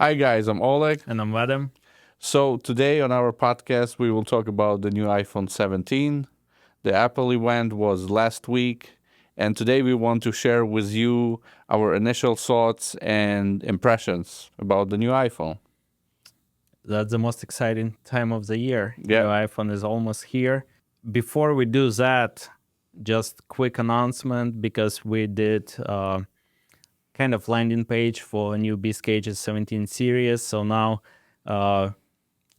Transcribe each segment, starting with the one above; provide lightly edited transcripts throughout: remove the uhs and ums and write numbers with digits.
Hi guys, I'm Oleg. And I'm Vadim. So today on our podcast, we will talk about the new iPhone 17. The Apple event was last week, and today we want to share with you our initial thoughts and impressions about the new iPhone. That's the most exciting time of the year. Yeah. New iPhone is almost here. Before we do that, just quick announcement because we did kind of landing page for a new Beastcam 17 series. So now,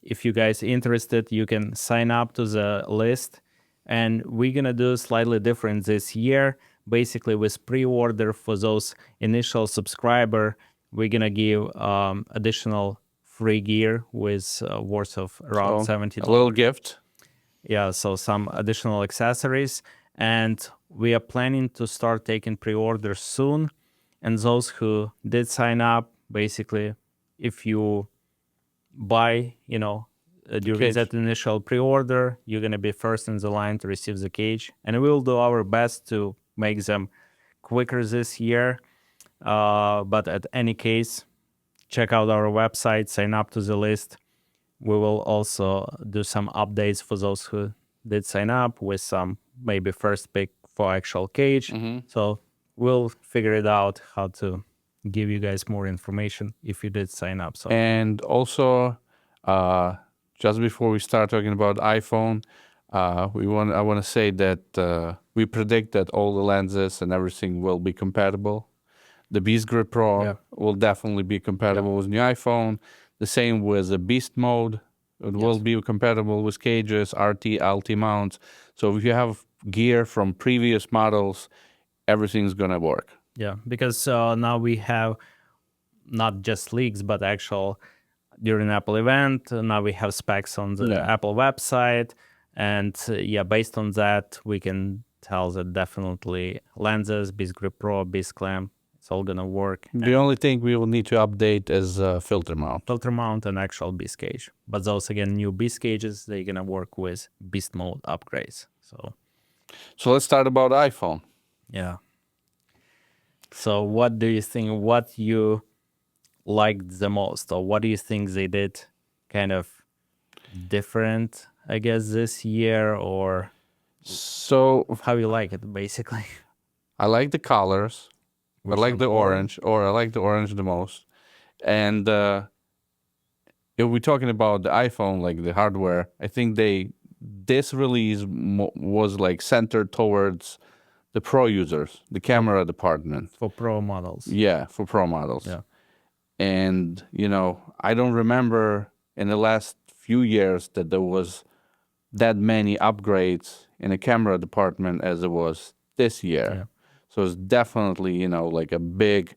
if you guys interested, you can sign up to the list. And we're gonna do slightly different this year. Basically, with pre-order for those initial subscriber, we're gonna give additional free gear with worth of around So, $70. a little gift. Yeah, so some additional accessories. And we are planning to start taking pre-orders soon. And those who did sign up, basically, if you buy, during Cage. that initial pre-order, you're going to be first in the line to receive the cage. And we'll do our best to make them quicker this year. But at any case, check out our website, sign up to the list. We will also do some updates for those who did sign up with some maybe first pick for actual cage. So we'll figure it out how to give you guys more information if you did sign up. So And also, just before we start talking about iPhone, I want to say that we predict that all the lenses and everything will be compatible. The Beastgrip RAW will definitely be compatible with new iPhone. The same with the Beast mode. It will be compatible with cages, RT, LT mounts. So if you have gear from previous models, everything's gonna work. yeah, because now we have not just leaks, but actual during Apple event. Now we have specs on the Apple website. And based on that, we can tell that definitely lenses, Beastgrip Pro, Beastcam, it's all gonna work. The only thing we will need to update is filter mount. Filter mount and actual Beast cage. But those, again, new Beast cages, they're gonna work with Beast mode upgrades. So let's start about iPhone. Yeah. So what do you think, what you liked the most, or what do you think they did kind of different, I guess, this year, or So how you like it, basically? I like the colors. I Which like the one's orange, or I like the orange the most. And if we're talking about the iPhone, like the hardware, I think this release was like centered towards the pro users, the camera department. for pro models? Yeah, for pro models. Yeah. And, I don't remember in the last few years that there was that many upgrades in the camera department as it was this year. Yeah. So it's definitely, like a big,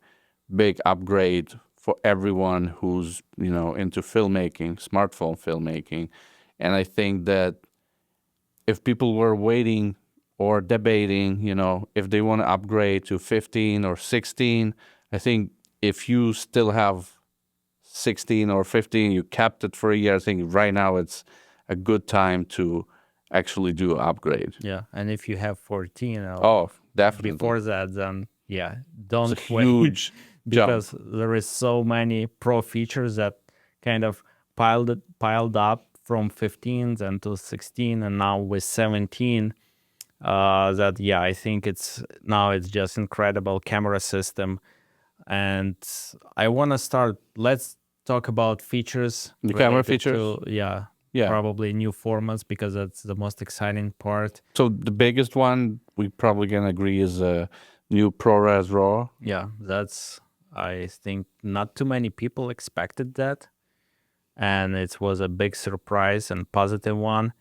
big upgrade for everyone who's, into filmmaking, smartphone filmmaking. And I think that if people were waiting or debating, if they want to upgrade to 15 or 16, I think if you still have 16 or 15, you kept it for a year, I think right now it's a good time to actually do an upgrade. Yeah. And if you have 14, Definitely. before that, then don't It's a wait. huge because there is so many pro features that kind of piled up from 15 and to 16 and now with 17 I think it's just incredible camera system. And I want to start, let's talk about features, The camera related features? to, Yeah. probably new formats, because that's the most exciting part. So the biggest one we probably can agree is a new ProRes RAW. Yeah, that's, I think not too many people expected that. And it was a big surprise and positive one.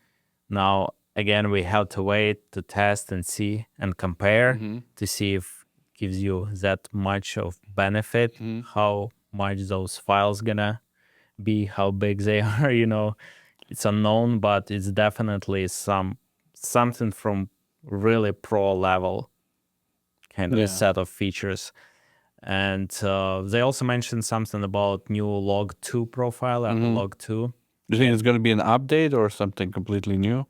Now, again, we have to wait to test and see and compare to see if it gives you that much of benefit, how much those files gonna be, how big they are, it's unknown, but it's definitely something from really pro level kind of set of features. And they also mentioned something about new log 2 profile, Apple log 2. Do you think it's going to be an update or something completely new?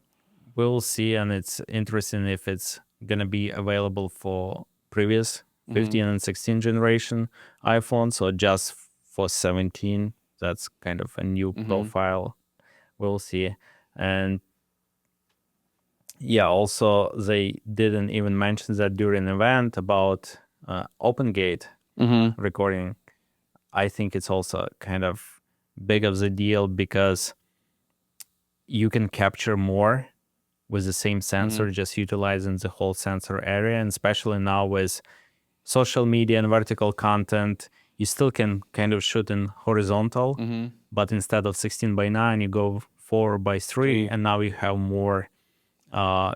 We'll see, and it's interesting if it's going to be available for previous 15 and 16 generation iPhones, or just for 17. That's kind of a new profile. We'll see. And yeah, also they didn't even mention that during the event about OpenGate recording. I think it's also kind of big of the deal because you can capture more with the same sensor, just utilizing the whole sensor area. And especially now with social media and vertical content, you still can kind of shoot in horizontal, but instead of 16:9, you go 4:3, and now you have more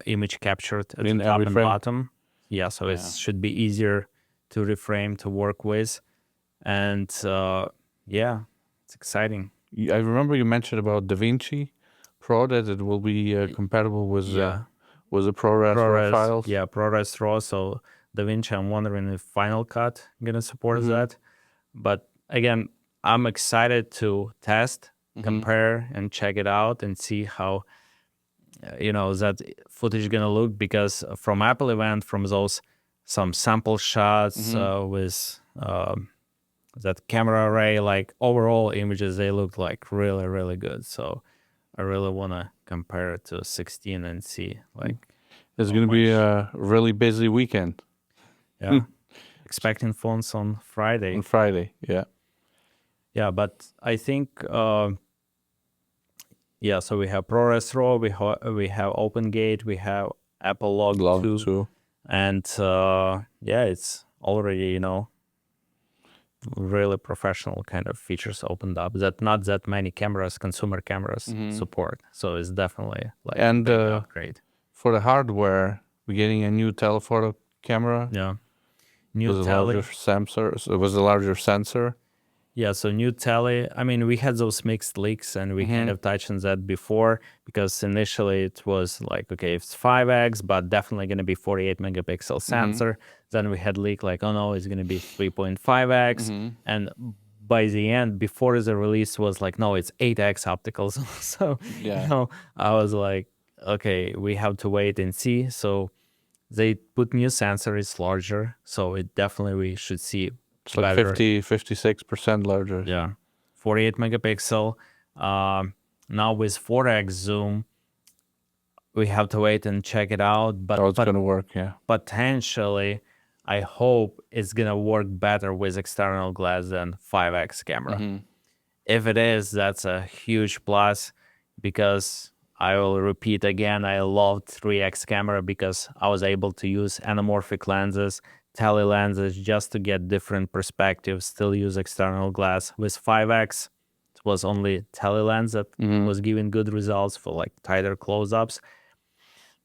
image captured at in the top every and frame. bottom. Yeah, so it should be easier to reframe, to work with. And yeah, it's exciting. I remember you mentioned about DaVinci Pro that it will be compatible with the ProRes RAW files. Yeah, ProRes RAW. So DaVinci, I'm wondering if Final Cut gonna support that. But again, I'm excited to test, compare, and check it out and see how that footage gonna look, because from Apple event, from those some sample shots with that camera array, like overall images, they look like really, really good. So I really want to compare it to 16 and see like It's going to be a really busy weekend. Yeah. Expecting phones on Friday. On Friday, yeah. Yeah, but I think so we have ProRes RAW, we have OpenGate, we have Apple Log 2. And it's already, really professional kind of features opened up that not that many consumer cameras support. So it's definitely like a big upgrade. For the hardware, we're getting a new telephoto camera. Yeah. New with a larger sensor. So it was a larger sensor. Yeah, so new tele. I mean, we had those mixed leaks, and we kind of touched on that before, because initially it was like, okay, it's 5x, but definitely going to be 48 megapixel sensor. Then we had leak like, oh no, it's going to be 3.5x. And by the end, before the release was like, no, it's 8x optical. So, I was like, okay, we have to wait and see. So they put new sensor, it's larger. So it definitely, we should see it's like 56% larger. Yeah. 48 megapixel. Now with 4x zoom, we have to wait and check it out. But how it's going to work, yeah. Potentially, I hope it's going to work better with external glass than 5x camera. If it is, that's a huge plus, because I will repeat again, I loved 3x camera because I was able to use anamorphic lenses, tele lenses, just to get different perspectives, still use external glass. With 5x, it was only tele lens that was giving good results for like tighter close-ups.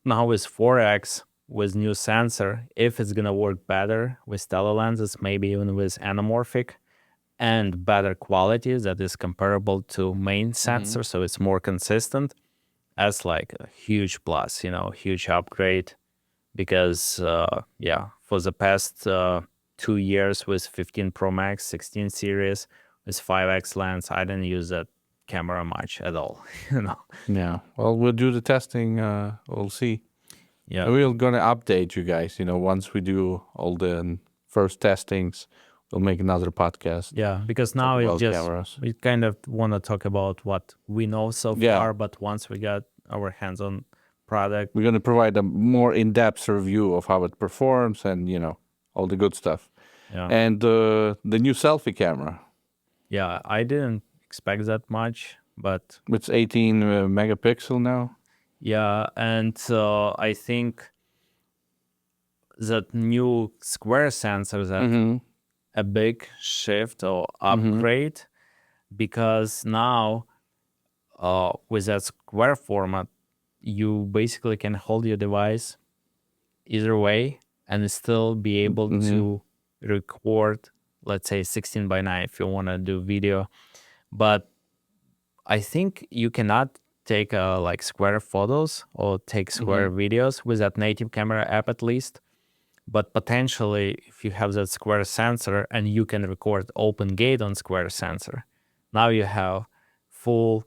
Now with 4x, with new sensor, if it's gonna work better with tele lenses, maybe even with anamorphic, and better quality that is comparable to main sensor, so it's more consistent, that's like a huge plus, huge upgrade. Because for the past 2 years with 15 Pro Max, 16 series with 5x lens, I didn't use that camera much at all. Yeah. Well, we'll do the testing. We'll see. Yeah. We're gonna update you guys. Once we do all the first testings, we'll make another podcast. Yeah, because now it's just cameras. We kind of want to talk about what we know so far, but once we got our hands on product, we're going to provide a more in-depth review of how it performs and all the good stuff. Yeah. And the new selfie camera. Yeah, I didn't expect that much, but it's 18 megapixel now. Yeah, and I think that new square sensor that a big shift or upgrade, because now with that square format, you basically can hold your device either way and still be able to record, let's say 16:9 if you want to do video. But I think you cannot take like square photos or take square videos with that native camera app at least. But potentially, if you have that square sensor and you can record OpenGate on square sensor, now you have full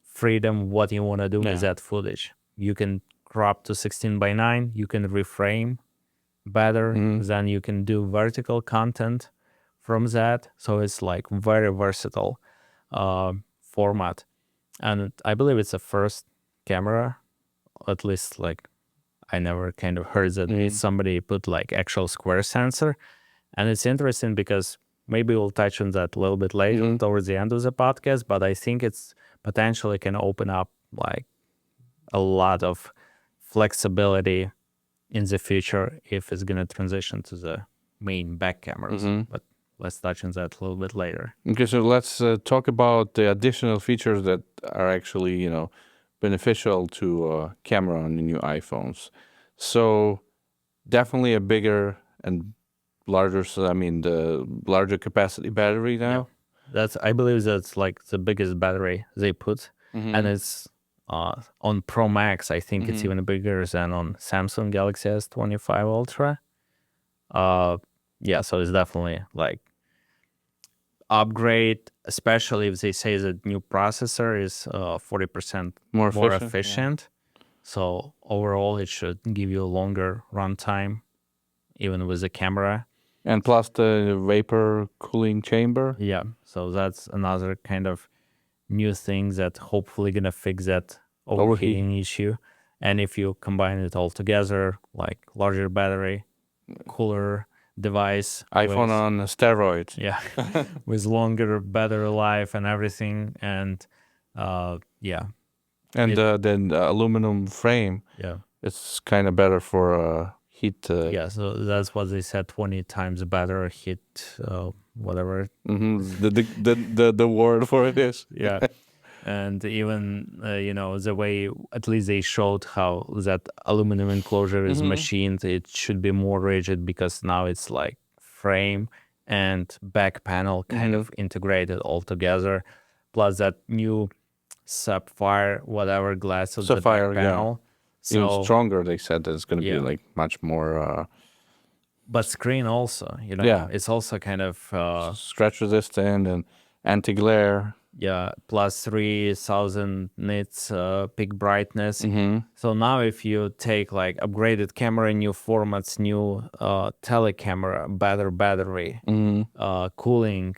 freedom what you want to do with that footage. You can crop to 16:9, you can reframe better, then you can do vertical content from that. So it's like very versatile format. And I believe it's the first camera, at least like I never kind of heard that somebody put like actual square sensor. And it's interesting because maybe we'll touch on that a little bit later towards the end of the podcast, but I think it's potentially can open up like a lot of flexibility in the future if it's going to transition to the main back cameras. But let's touch on that a little bit later. Okay, so let's talk about the additional features that are actually, beneficial to camera on the new iPhones. So definitely a bigger and larger, the larger capacity battery now. I believe that's like the biggest battery they put, and it's on Pro Max. I think it's even bigger than on Samsung Galaxy S25 Ultra. So it's definitely like upgrade, especially if they say the new processor is 40% more efficient. So overall, it should give you a longer runtime, even with the camera. And plus the vapor cooling chamber. Yeah, so that's another kind of new thing that hopefully gonna fix that overheating issue. And if you combine it all together, like larger battery, cooler device, iPhone on steroids. Yeah, with longer battery life and everything, and and then the aluminum frame. Yeah, it's kind of better for heat. So that's what they said, 20 times better heat, whatever. The word for it is. Yeah. And even, the way at least they showed how that aluminum enclosure is machined, it should be more rigid because now it's like frame and back panel kind of integrated all together. Plus that new sapphire, whatever glass of the back panel. So, even stronger, they said that it's going to be like much more... but screen also, it's also kind of... scratch resistant and anti-glare. Yeah, plus 3000 nits peak brightness. So now if you take like upgraded camera, new formats, new telecamera, better battery, cooling,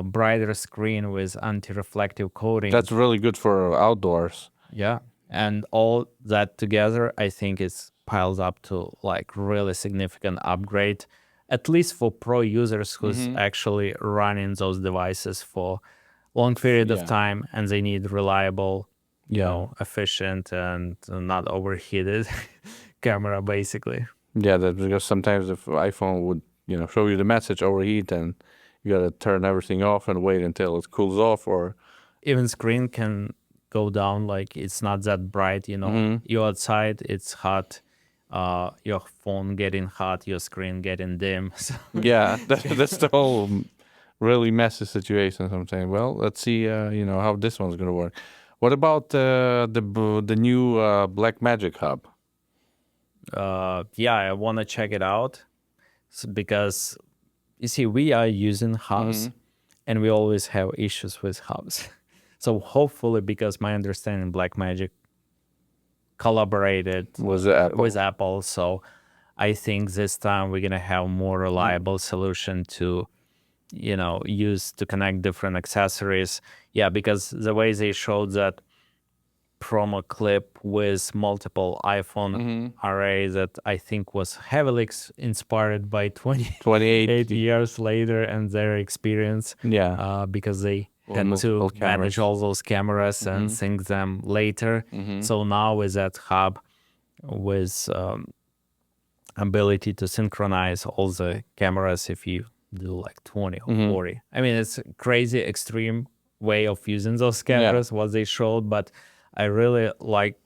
brighter screen with anti-reflective coating. That's really good for outdoors. Yeah, and all that together, I think is piles up to like really significant upgrade, at least for pro users who's actually running those devices for long period of time, and they need reliable, efficient and not overheated camera, basically. Yeah, that's because sometimes if iPhone would, show you the message overheat, and you gotta turn everything off and wait until it cools off, or even screen can go down, like it's not that bright, You're outside, it's hot, your phone getting hot, your screen getting dim. Yeah, that's the whole really messy situation sometimes. Well, let's see, how this one's gonna work. What about the new Blackmagic hub? I want to check it out because you see, we are using hubs and we always have issues with hubs. So hopefully, because my understanding, Blackmagic collaborated with Apple, so I think this time we're gonna have more reliable solution to use to connect different accessories. Yeah, because the way they showed that promo clip with multiple iPhone array that I think was heavily inspired by 28 years later and their experience. Yeah. Because they had to manage all those cameras and sync them later. So now with that hub, with ability to synchronize all the cameras if you do like 20 or 40. I mean, it's a crazy extreme way of using those cameras, what they showed, but I really like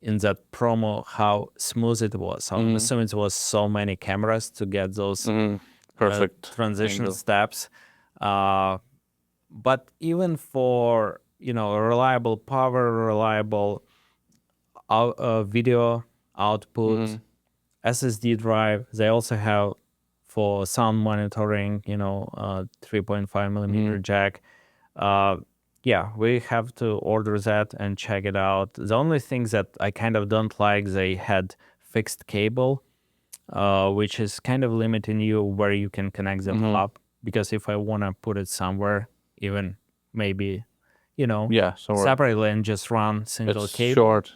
in that promo how smooth it was. I'm assuming it was so many cameras to get those perfect transition steps. But even for, reliable power, reliable video output, SSD drive, they also have for sound monitoring, 3.5 millimeter jack. We have to order that and check it out. The only things that I kind of don't like, they had fixed cable, which is kind of limiting you where you can connect the hub. because if I want to put it somewhere, even maybe, Yeah, so separately and just run single it's cable. short.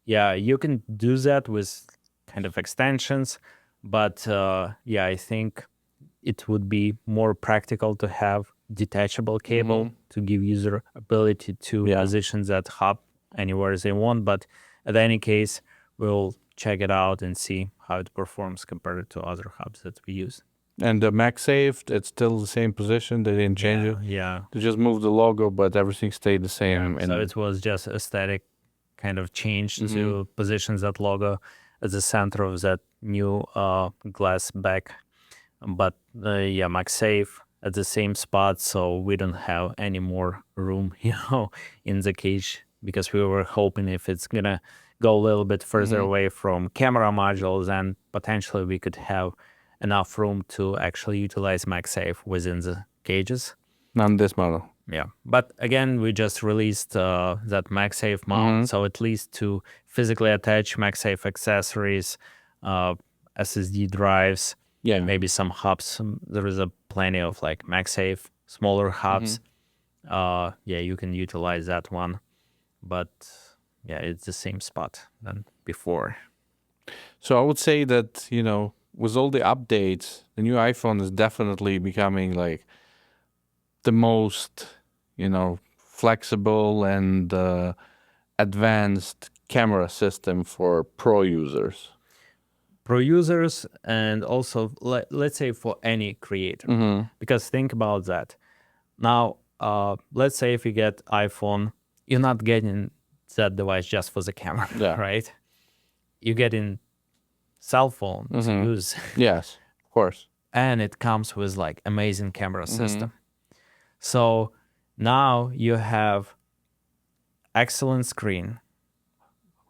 Yeah, you can do that with kind of extensions, but yeah, I think it would be more practical to have detachable cable to give user ability to Yeah. position that hub anywhere they want. But in any case, we'll check it out and see how it performs compared to other hubs that we use. And the MagSafe, it's still the same position. They didn't change it. Yeah. They just moved the logo, but everything stayed the same. So it was just aesthetic kind of change to position that logo at the center of that new glass back. But yeah, MagSafe at the same spot, so we don't have any more room, in the cage, because we were hoping if it's gonna go a little bit further away from camera modules, then potentially we could have enough room to actually utilize MagSafe within the cages. Not this model. Yeah, but again, we just released that MagSafe mount, so at least to physically attach MagSafe accessories, SSD drives, Yeah. maybe some hubs. There is a plenty of like MagSafe smaller hubs. Yeah, you can utilize that one, but yeah, it's the same spot than before. So I would say that, with all the updates, the new iPhone is definitely becoming like the most, flexible and advanced camera system for pro users. Pro users, and also let's say for any creator, because think about that. Now, let's say if you get iPhone, you're not getting that device just for the camera, right? You're getting cell phone to use. Yes, of course. And it comes with like amazing camera system. So now you have excellent screen.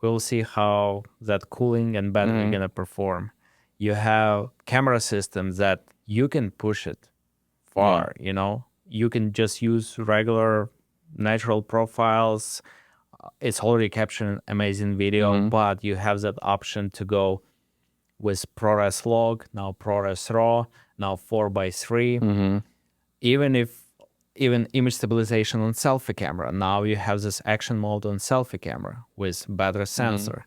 We'll see how that cooling and battery gonna perform. You have camera systems that you can push it far, You can just use regular natural profiles. It's already capturing amazing video, but you have that option to go with ProRes Log, now ProRes RAW, now 4:3. Even image stabilization on selfie camera. Now you have this action mode on selfie camera with better sensor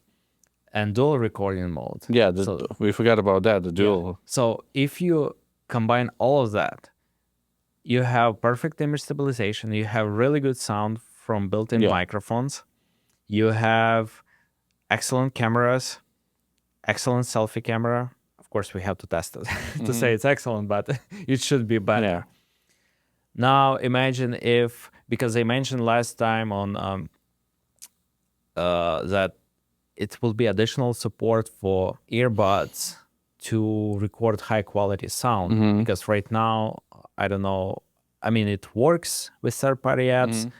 and dual recording mode. Yeah, we forgot about that, the dual. Yeah. So if you combine all of that, you have perfect image stabilization, you have really good sound from built-in microphones, you have excellent cameras, excellent selfie camera. Of course, we have to test it to say it's excellent, but it should be better. Yeah. Now imagine if, because I mentioned last time on that it will be additional support for earbuds to record high quality sound, because right now, I don't know, I mean, it works with third-party apps.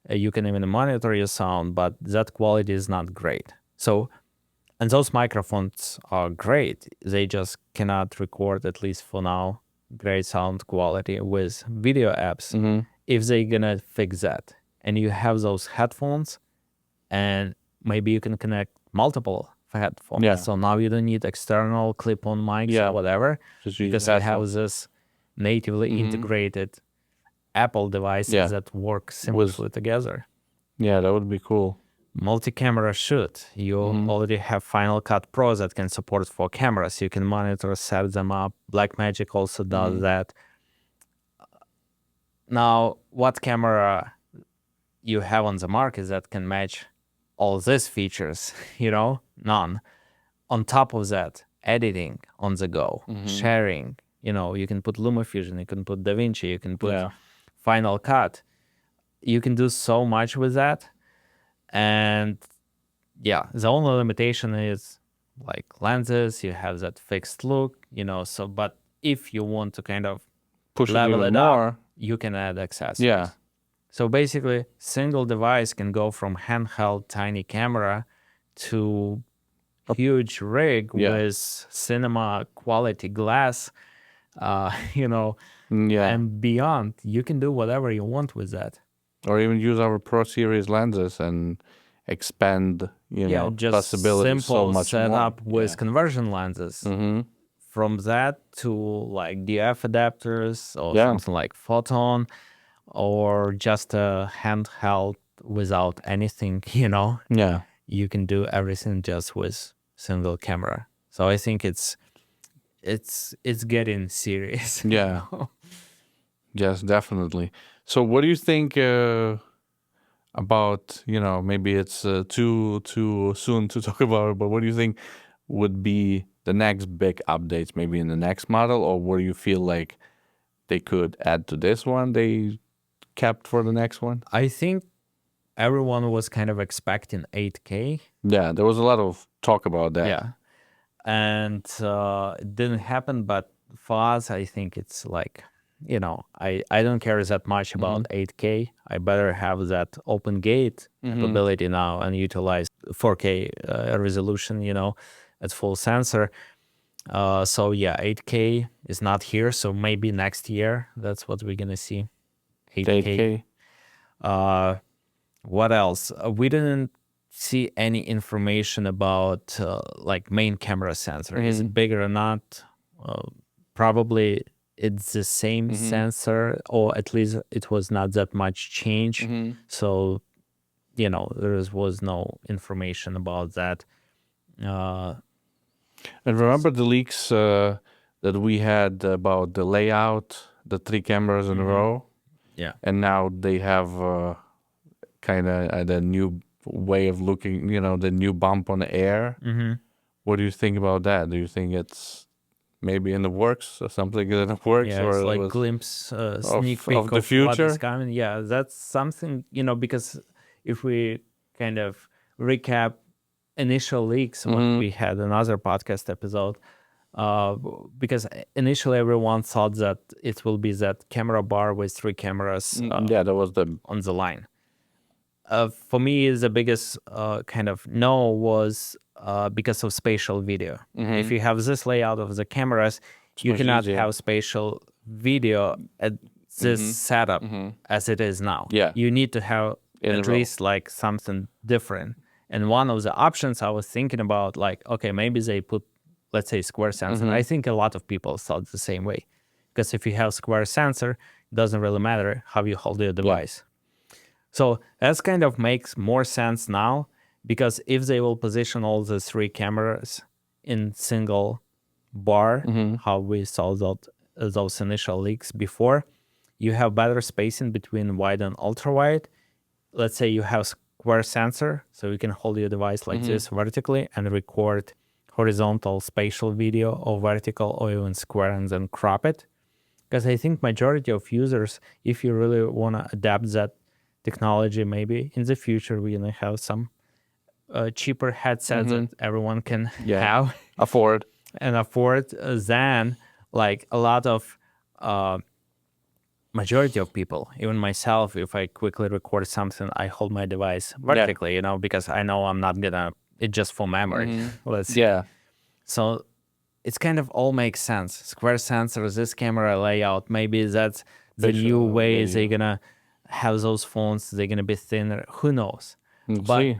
You can even monitor your sound, but that quality is not great. So, and those microphones are great. They just cannot record, at least for now, great sound quality with video apps. If they're gonna fix that, and you have those headphones, and maybe you can connect multiple headphones. So now you don't need external clip-on mics or whatever, because I have this natively integrated Apple devices that work seamlessly together. Yeah, that would be cool. Multi-camera shoot. You already have Final Cut Pro that can support 4 cameras. You can monitor, set them up. Blackmagic also does that. Now, what camera you have on the market that can match all these features? None. On top of that, editing on the go, sharing. You can put LumaFusion, you can put DaVinci, you can put Final Cut. You can do so much with that. And yeah, the only limitation is like lenses. You have that fixed look, so, but if you want to kind of push level it it more, up, you can add accessories. Yeah. So basically, single device can go from handheld tiny camera to huge rig with cinema quality glass, and beyond. You can do whatever you want with that. Or even use our Pro Series lenses and expand, just possibilities so simple much setup more. with conversion lenses. from that to like DF adapters or Yeah. something like Photon, or just a handheld without anything, Yeah. you can do everything just with single camera. So I think it's getting serious. Yeah. Yes, definitely. So what do you think about, maybe it's too soon to talk about it, but what do you think would be the next big updates, maybe in the next model, or what do you feel like they could add to this one they kept for the next one? I think everyone was kind of expecting 8K. Yeah, there was a lot of talk about that. Yeah. And it didn't happen, but for us, I think it's like, I don't care that much about 8K. I better have that open gate capability now and utilize 4K resolution, at full sensor. So yeah, 8K is not here. So maybe next year, that's what we're gonna see. 8K. 8K. What else? We didn't see any information about like main camera sensor. Is it bigger or not? Probably it's the same sensor, or at least it was not that much change. So, there was no information about that. And remember the leaks that we had about the layout, the 3 cameras in a row? Yeah. And now they have kind of the new way of looking, the new bump on the air. What do you think about that? Do you think it's maybe in the works or something in the works? Yeah, or it's like was glimpse, sneak peek of the what future? is coming. Yeah, that's something, because if we kind of recap initial leaks, what we had another podcast episode, because initially everyone thought that it will be that camera bar with 3 cameras Yeah, that was the on the line. For me, the biggest kind of no was because of spatial video. If you have this layout of the cameras, you much cannot easier. have spatial video at this setup as it is now. Yeah. You need to have In a at row. least like something different. And one of the options I was thinking about, like, okay, maybe they put, let's say, square sensor. I think a lot of people thought the same way. Because if you have square sensor, it doesn't really matter how you hold your device. So that kind of makes more sense now, because if they will position all the 3 cameras in single bar, how we saw those initial leaks before, you have better spacing between wide and ultra wide. Let's say you have square sensor, so you can hold your device like this vertically and record horizontal spatial video, or vertical, or even square, and then crop it. Because I think majority of users, if you really want to adapt that technology, maybe in the future we're gonna have some cheaper headsets that everyone can have afford. and afford, than like a lot of majority of people, even myself. If I quickly record something, I hold my device vertically, because I know I'm not gonna, it's just for memory. Let's see. Yeah. So it's kind of all makes sense. Square sensor, this camera layout, maybe that's the new Spatial way video. they're gonna have those phones. They're gonna be thinner. Who knows? We'll But see.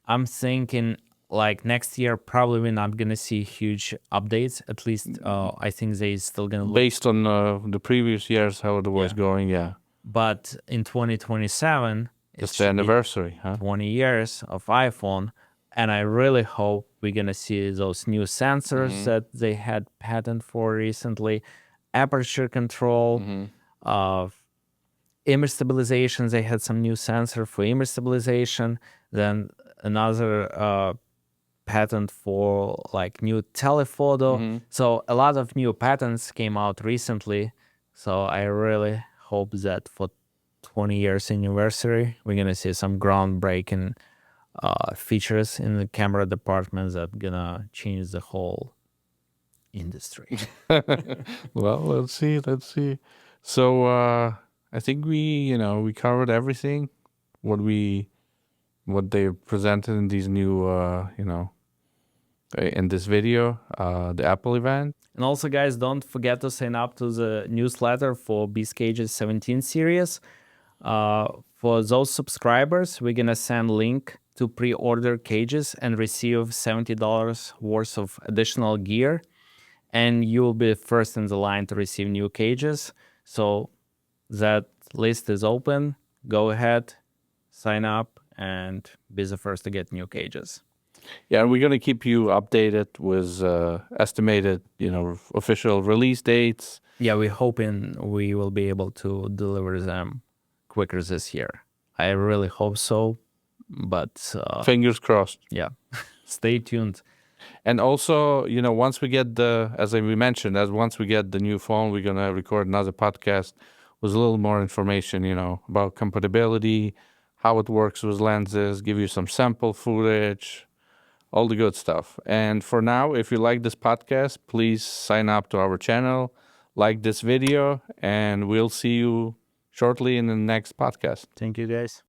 I'm thinking like next year, probably we're not gonna see huge updates. At least I think they still gonna look. Based on the previous years, how it was going, yeah. But in 2027, It's the anniversary, huh? 20 years of iPhone, and I really hope we're gonna see those new sensors that they had patent for recently, aperture control, image stabilization. They had some new sensor for image stabilization, then another patent for like new telephoto. So a lot of new patents came out recently. So I really hope that for 20 years anniversary, we're gonna see some groundbreaking features in the camera department that gonna change the whole industry. Well, let's see. So I think we covered everything what they presented in these new in this video, the Apple event. And also, guys, don't forget to sign up to the newsletter for Beastcage's 17 series. For those subscribers, we're gonna send link to pre-order cages and receive $70 worth of additional gear. and you will be first in the line to receive new cages. So that list is open. Go ahead, sign up, and be the first to get new cages. Yeah, and we're going to keep you updated with estimated, official release dates. Yeah, we're hoping we will be able to deliver them quicker this year. I really hope so, but Fingers crossed. yeah, stay tuned. And also, once we get we mentioned, once we get the new phone, we're going to record another podcast with a little more information, about compatibility, how it works with lenses, give you some sample footage, all the good stuff. And for now, if you like this podcast, please sign up to our channel, like this video, and we'll see you shortly in the next podcast. Thank you, guys.